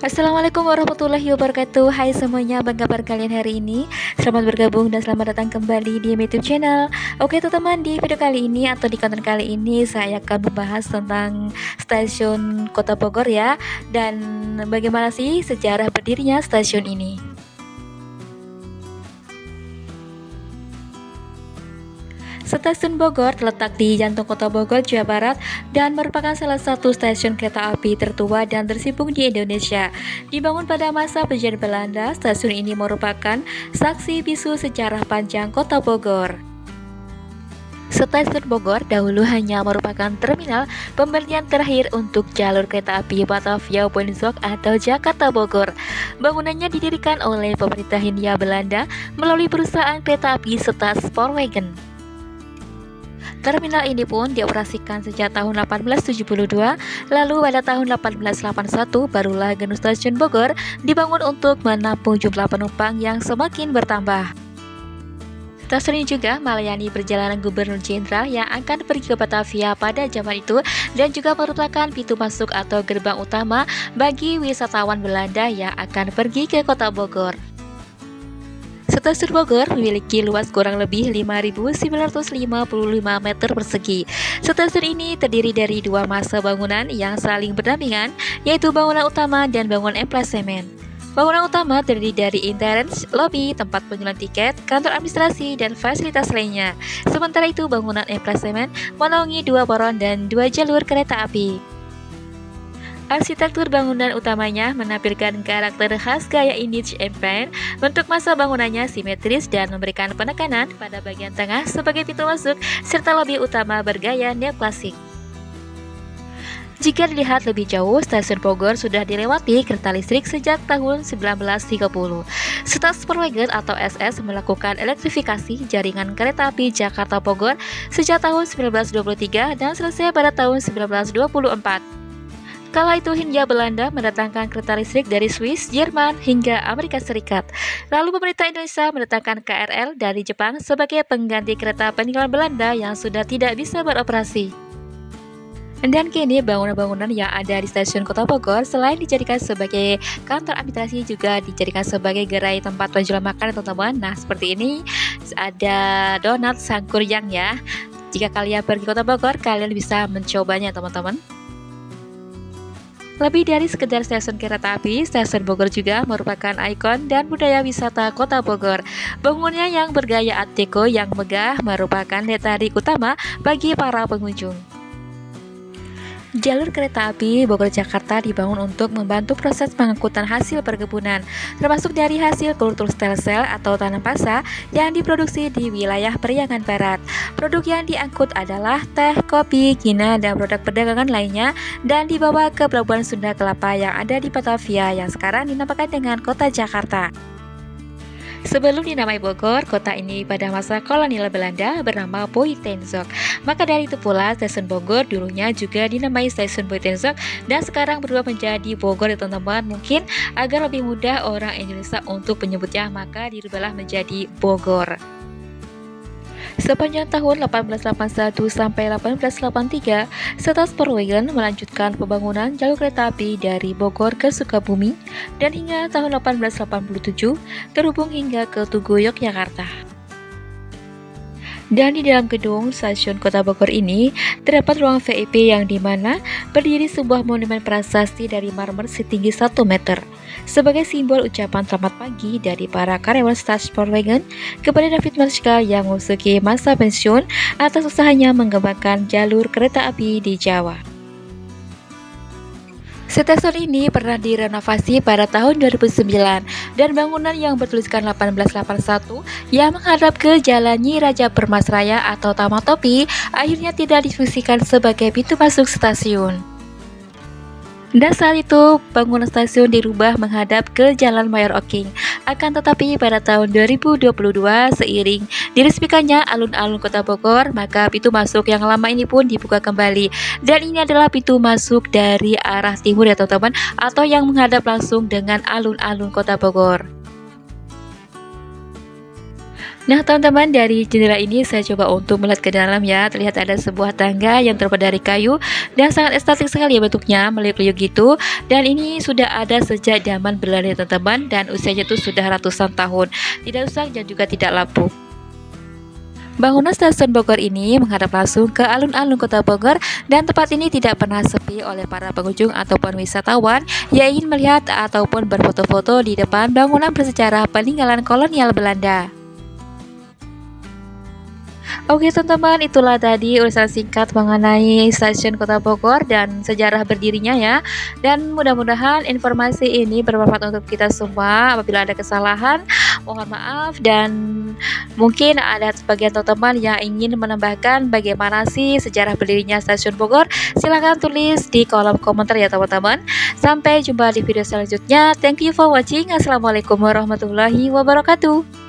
Assalamualaikum warahmatullahi wabarakatuh. Hai semuanya, apa kabar kalian hari ini? Selamat bergabung dan selamat datang kembali di YouTube channel. Oke teman-teman, di video kali ini atau di konten kali ini saya akan membahas tentang stasiun Kota Bogor ya. Dan bagaimana sih sejarah berdirinya stasiun ini. Stasiun Bogor terletak di jantung kota Bogor, Jawa Barat, dan merupakan salah satu stasiun kereta api tertua dan tersibuk di Indonesia. Dibangun pada masa penjajah Belanda, stasiun ini merupakan saksi bisu sejarah panjang kota Bogor. Stasiun Bogor dahulu hanya merupakan terminal pembelian terakhir untuk jalur kereta api Batavia Woensok atau Jakarta Bogor. Bangunannya didirikan oleh pemerintah Hindia Belanda melalui perusahaan kereta api Staatspoorwegen. Terminal ini pun dioperasikan sejak tahun 1872, lalu pada tahun 1881 barulah Gedung Stasiun Bogor dibangun untuk menampung jumlah penumpang yang semakin bertambah. Stasiun ini juga melayani perjalanan Gubernur Jenderal yang akan pergi ke Batavia pada zaman itu dan juga merupakan pintu masuk atau gerbang utama bagi wisatawan Belanda yang akan pergi ke kota Bogor. Stasiun Bogor memiliki luas kurang lebih 5.955 meter persegi. Stasiun ini terdiri dari dua masa bangunan yang saling berdampingan, yaitu bangunan utama dan bangunan emplasemen. Bangunan utama terdiri dari entrance, lobby, tempat penjualan tiket, kantor administrasi, dan fasilitas lainnya. Sementara itu, bangunan emplasemen menaungi dua peron dan dua jalur kereta api. Arsitektur bangunan utamanya menampilkan karakter khas gaya Indisch Empire. Bentuk masa bangunannya simetris dan memberikan penekanan pada bagian tengah sebagai pintu masuk, serta lobi utama bergaya neoklasik. Jika dilihat lebih jauh, stasiun Bogor sudah dilewati kereta listrik sejak tahun 1930. Staatspoorwegen atau SS melakukan elektrifikasi jaringan kereta api Jakarta Bogor sejak tahun 1923 dan selesai pada tahun 1924. Kala itu Hindia Belanda mendatangkan kereta listrik dari Swiss, Jerman, hingga Amerika Serikat. Lalu pemerintah Indonesia mendatangkan KRL dari Jepang sebagai pengganti kereta peninggalan Belanda yang sudah tidak bisa beroperasi. Dan kini bangunan-bangunan yang ada di stasiun Kota Bogor selain dijadikan sebagai kantor administrasi juga dijadikan sebagai gerai tempat penjualan makanan teman-teman. Nah seperti ini ada donat Sangkuriang ya. Jika kalian pergi Kota Bogor kalian bisa mencobanya teman-teman. Lebih dari sekedar stasiun kereta api, stasiun Bogor juga merupakan ikon dan budaya wisata kota Bogor. Bangunannya yang bergaya Art Deco yang megah merupakan daya tarik utama bagi para pengunjung. Jalur kereta api Bogor-Jakarta dibangun untuk membantu proses pengangkutan hasil perkebunan, termasuk dari hasil kultur stel-sel atau tanam pasa yang diproduksi di wilayah Periangan Barat. Produk yang diangkut adalah teh, kopi, kina, dan produk perdagangan lainnya dan dibawa ke Pelabuhan Sunda Kelapa yang ada di Batavia yang sekarang dinamakan dengan Kota Jakarta. Sebelum dinamai Bogor, kota ini pada masa kolonial Belanda bernama Buitenzorg. Maka dari itu pula stasiun Bogor dulunya juga dinamai stasiun Buitenzorg dan sekarang berubah menjadi Bogor ya teman-teman. Mungkin agar lebih mudah orang Indonesia untuk menyebutnya maka dirubahlah menjadi Bogor. Sepanjang tahun 1881 sampai 1883, Staatspoorwegen melanjutkan pembangunan jalur kereta api dari Bogor ke Sukabumi dan hingga tahun 1887 terhubung hingga ke Tugu, Yogyakarta. Dan di dalam gedung stasiun Kota Bogor ini terdapat ruang VIP yang dimana berdiri sebuah monumen prasasti dari marmer setinggi 1 meter sebagai simbol ucapan selamat pagi dari para karyawan Staatspoorwegen kepada David Marschall yang memasuki masa pensiun atas usahanya mengembangkan jalur kereta api di Jawa. Stasiun ini pernah direnovasi pada tahun 2009 dan bangunan yang bertuliskan 1881 yang menghadap ke Jalan Nyi Raja Permasraya atau Taman Topi akhirnya tidak difungsikan sebagai pintu masuk stasiun. Dan saat itu bangunan stasiun dirubah menghadap ke Jalan Mayor Oking. Akan tetapi pada tahun 2022 seiring diresmikannya alun-alun Kota Bogor, maka pintu masuk yang lama ini pun dibuka kembali. Dan ini adalah pintu masuk dari arah timur ya teman-teman, atau yang menghadap langsung dengan alun-alun Kota Bogor. Nah, teman-teman, dari jendela ini saya coba untuk melihat ke dalam ya. Terlihat ada sebuah tangga yang terbuat dari kayu dan sangat estetik sekali ya bentuknya, meliuk-liuk gitu. Dan ini sudah ada sejak zaman Belanda teman-teman, dan usianya itu sudah ratusan tahun. Tidak rusak dan juga tidak lapuk. Bangunan stasiun Bogor ini menghadap langsung ke alun-alun Kota Bogor, dan tempat ini tidak pernah sepi oleh para pengunjung ataupun wisatawan yang ingin melihat ataupun berfoto-foto di depan bangunan bersejarah peninggalan kolonial Belanda. Oke teman-teman, itulah tadi ulasan singkat mengenai stasiun Kota Bogor dan sejarah berdirinya ya. Dan mudah-mudahan informasi ini bermanfaat untuk kita semua. Apabila ada kesalahan, mohon maaf. Dan mungkin ada sebagian teman-teman yang ingin menambahkan bagaimana sih sejarah berdirinya stasiun Bogor, silahkan tulis di kolom komentar ya teman-teman. Sampai jumpa di video selanjutnya. Thank you for watching. Assalamualaikum warahmatullahi wabarakatuh.